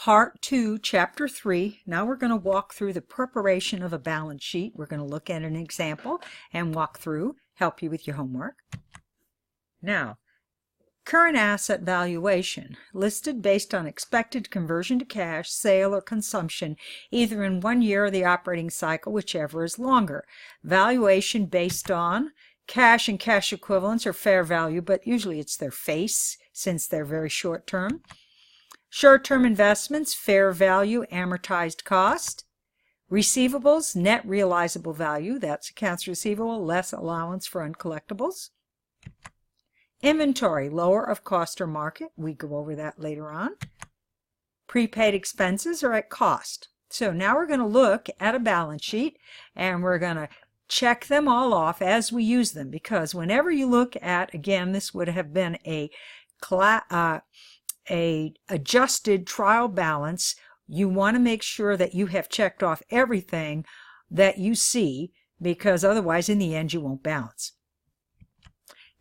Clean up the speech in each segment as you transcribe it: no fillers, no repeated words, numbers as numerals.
Part 2, Chapter 3. Now we're going to walk through the preparation of a balance sheet. We're going to look at an example and walk through, help you with your homework. Now, current asset valuation, listed based on expected conversion to cash, sale, or consumption, either in 1 year or the operating cycle, whichever is longer. Valuation based on cash and cash equivalents or fair value, but usually it's their face since they're very short term. Short-term investments, fair value, amortized cost. Receivables, net realizable value, that's accounts receivable, less allowance for uncollectibles. Inventory, lower of cost or market, we go over that later on. Prepaid expenses are at cost. So now we're going to look at a balance sheet and we're going to check them all off as we use them, because whenever you look at, again, this would have been a adjusted trial balance, you want to make sure that you have checked off everything that you see, because otherwise in the end you won't balance.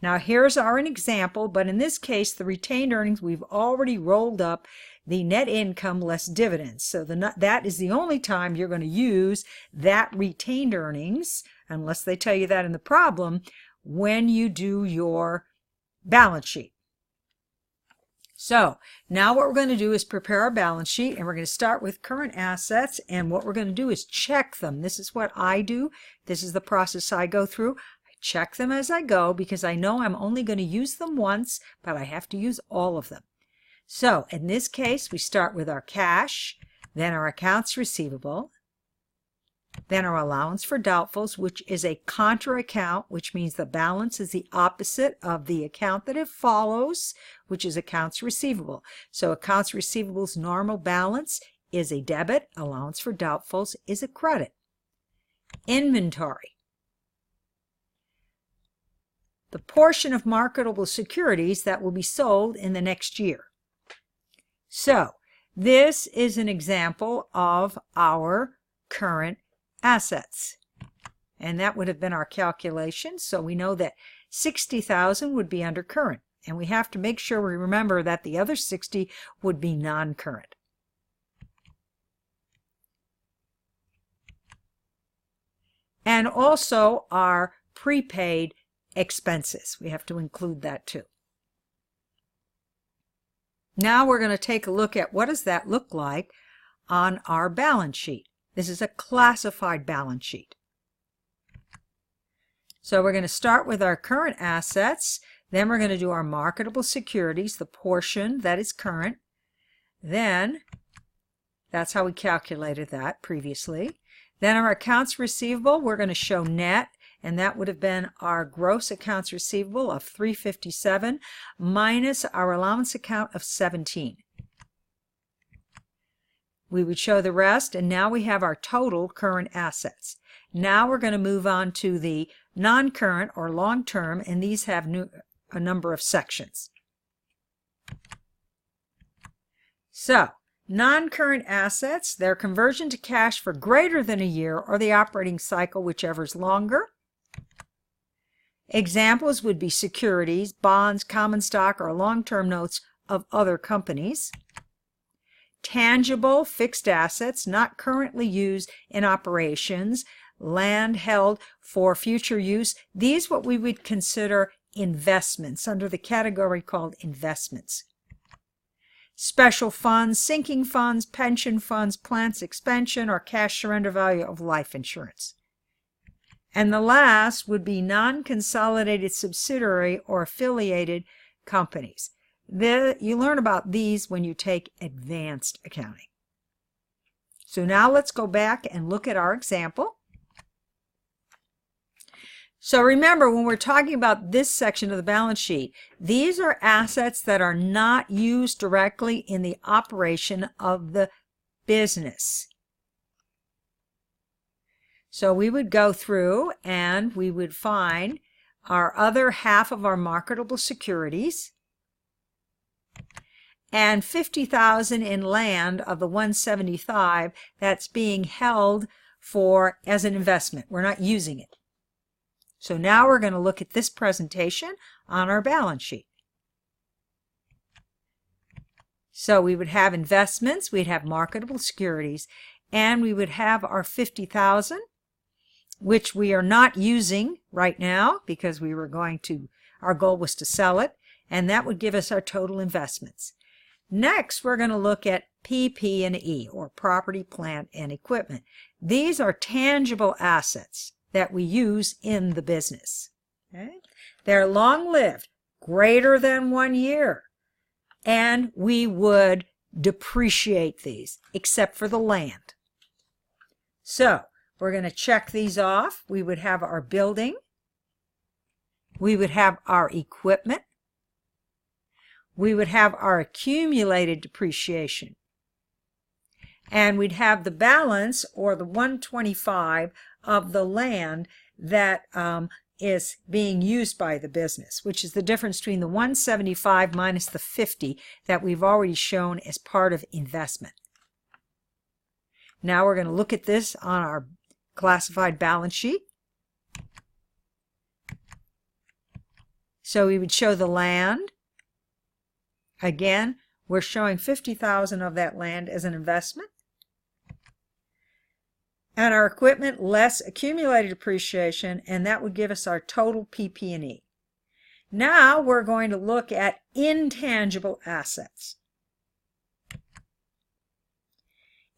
Now here's an example, but in this case the retained earnings, we've already rolled up the net income less dividends. So that is the only time you're going to use that retained earnings, unless they tell you that in the problem, when you do your balance sheet. So now what we're going to do is prepare our balance sheet, and we're going to start with current assets, and what we're going to do is check them. This is what I do. This is the process I go through. I check them as I go because I know I'm only going to use them once, but I have to use all of them. So in this case, we start with our cash, then our accounts receivable, then our allowance for doubtfuls, which is a contra account, which means the balance is the opposite of the account that it follows, which is accounts receivable. So accounts receivables normal balance is a debit, allowance for doubtfuls is a credit. Inventory. The portion of marketable securities that will be sold in the next year. So this is an example of our current assets, and that would have been our calculation. So we know that 60,000 would be under current, and we have to make sure we remember that the other 60 would be non-current. And also our prepaid expenses, we have to include that too. Now we're going to take a look at what does that look like on our balance sheet. This is a classified balance sheet. So we're going to start with our current assets, then we're going to do our marketable securities, the portion that is current. Then, that's how we calculated that previously. Then our accounts receivable, we're going to show net, and that would have been our gross accounts receivable of $357 minus our allowance account of $17. We would show the rest, and now we have our total current assets. Now we're going to move on to the non-current or long-term, and these have a number of sections. So, non-current assets, their conversion to cash for greater than a year or the operating cycle, whichever is longer. Examples would be securities, bonds, common stock, or long-term notes of other companies. Tangible fixed assets not currently used in operations, land held for future use. These what we would consider investments under the category called investments. Special funds, sinking funds, pension funds, plans expansion, or cash surrender value of life insurance. And the last would be non-consolidated subsidiary or affiliated companies. You learn about these when you take advanced accounting. So now let's go back and look at our example. So remember, when we're talking about this section of the balance sheet, these are assets that are not used directly in the operation of the business. So we would go through and we would find our other half of our marketable securities, and 50,000 in land of the 175 that's being held for as an investment. We're not using it. So now we're going to look at this presentation on our balance sheet. So we would have investments, we'd have marketable securities, and we would have our $50,000, which we are not using right now because our goal was to sell it, and that would give us our total investments. Next, we're going to look at PP&E, or property, plant, and equipment. These are tangible assets that we use in the business. Okay? They're long-lived, greater than 1 year, and we would depreciate these, except for the land. So, we're going to check these off. We would have our building. We would have our equipment. We would have our accumulated depreciation. And we'd have the balance, or the 125 of the land that is being used by the business, which is the difference between the 175 minus the 50 that we've already shown as part of investment. Now we're going to look at this on our classified balance sheet. So we would show the land. Again, we're showing 50,000 of that land as an investment. And our equipment less accumulated depreciation, and that would give us our total PP&E. Now we're going to look at intangible assets.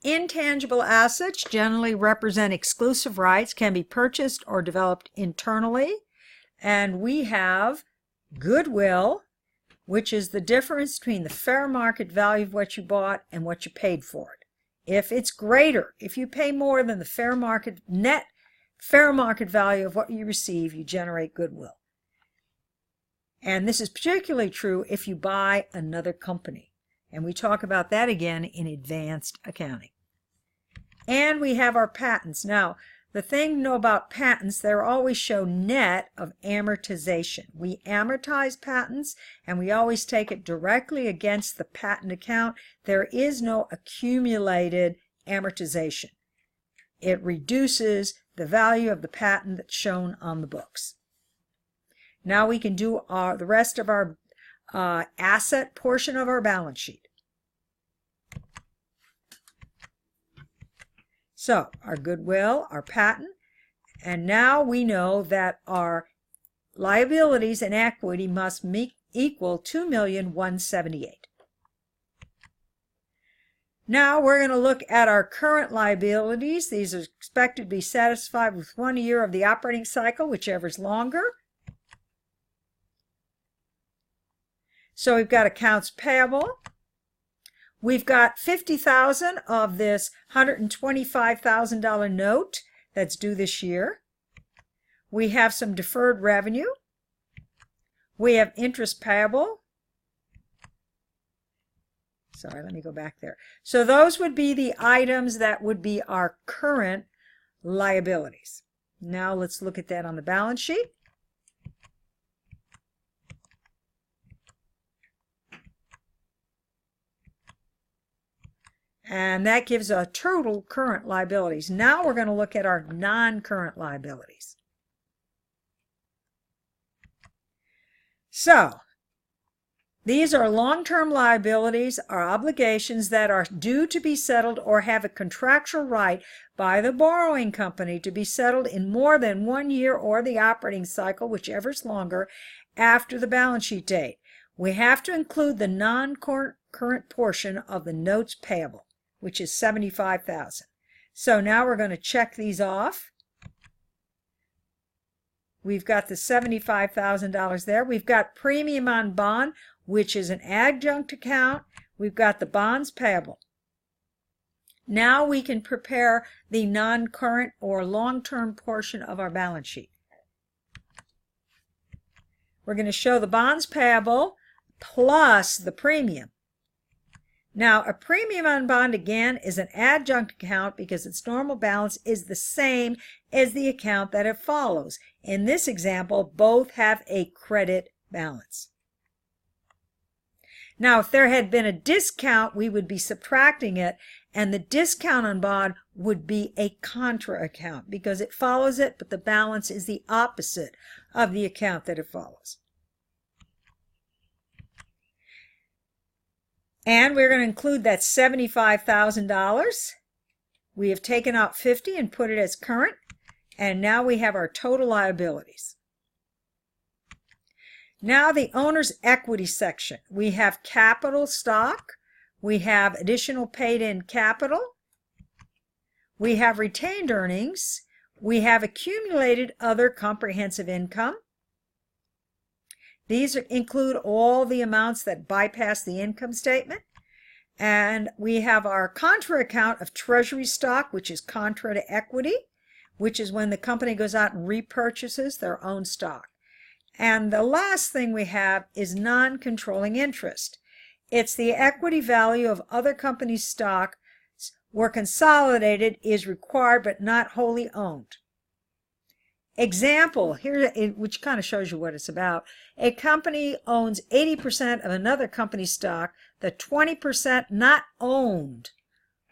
Intangible assets generally represent exclusive rights, can be purchased or developed internally, and we have goodwill, which is the difference between the fair market value of what you bought and what you paid for it. If it's greater, if you pay more than the net fair market value of what you receive, you generate goodwill. And this is particularly true if you buy another company. And we talk about that again in advanced accounting. And we have our patents. Now, the thing to know about patents, they're always show net of amortization. We amortize patents, and we always take it directly against the patent account. There is no accumulated amortization. It reduces the value of the patent that's shown on the books. Now we can do the rest of our asset portion of our balance sheet. So, our goodwill, our patent, and now we know that our liabilities and equity must equal $2,178,000. Now we're going to look at our current liabilities. These are expected to be satisfied with 1 year of the operating cycle, whichever is longer. So we've got accounts payable. We've got $50,000 of this $125,000 note that's due this year. We have some deferred revenue. We have interest payable. Sorry, let me go back there. So those would be the items that would be our current liabilities. Now let's look at that on the balance sheet. And that gives a total current liabilities. Now we're going to look at our non-current liabilities. So, these are long-term liabilities, are obligations that are due to be settled or have a contractual right by the borrowing company to be settled in more than 1 year or the operating cycle, whichever is longer, after the balance sheet date. We have to include the non-current portion of the notes payable, which is $75,000. So now we're going to check these off. We've got the $75,000 there. We've got premium on bond, which is an adjunct account. We've got the bonds payable. Now we can prepare the non-current or long-term portion of our balance sheet. We're going to show the bonds payable plus the premium. Now, a premium on bond, again, is an adjunct account because its normal balance is the same as the account that it follows. In this example, both have a credit balance. Now, if there had been a discount, we would be subtracting it, and the discount on bond would be a contra account because it follows it, but the balance is the opposite of the account that it follows. And we're going to include that $75,000. We have taken out 50 and put it as current, and now we have our total liabilities. Now the owner's equity section. We have capital stock, we have additional paid-in capital, we have retained earnings, we have accumulated other comprehensive income. These include all the amounts that bypass the income statement. And we have our contra account of treasury stock, which is contra to equity, which is when the company goes out and repurchases their own stock. And the last thing we have is non-controlling interest. It's the equity value of other companies' stock where consolidated is required but not wholly owned. Example, here, which kind of shows you what it's about. A company owns 80% of another company's stock. The 20% not owned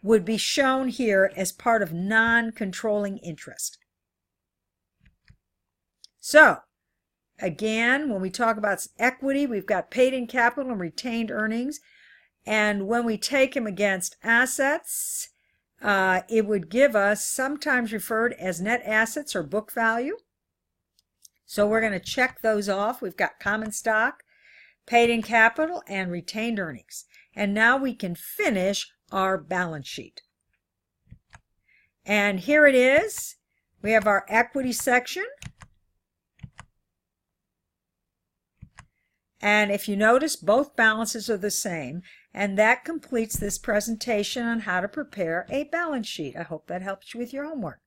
would be shown here as part of non-controlling interest. So, again, when we talk about equity, we've got paid-in capital and retained earnings. And when we take them against assets, it would give us, sometimes referred as net assets or book value. So we're going to check those off. We've got common stock, paid-in capital, and retained earnings. And now we can finish our balance sheet. And here it is. We have our equity section. And if you notice, both balances are the same. And that completes this presentation on how to prepare a balance sheet. I hope that helps you with your homework.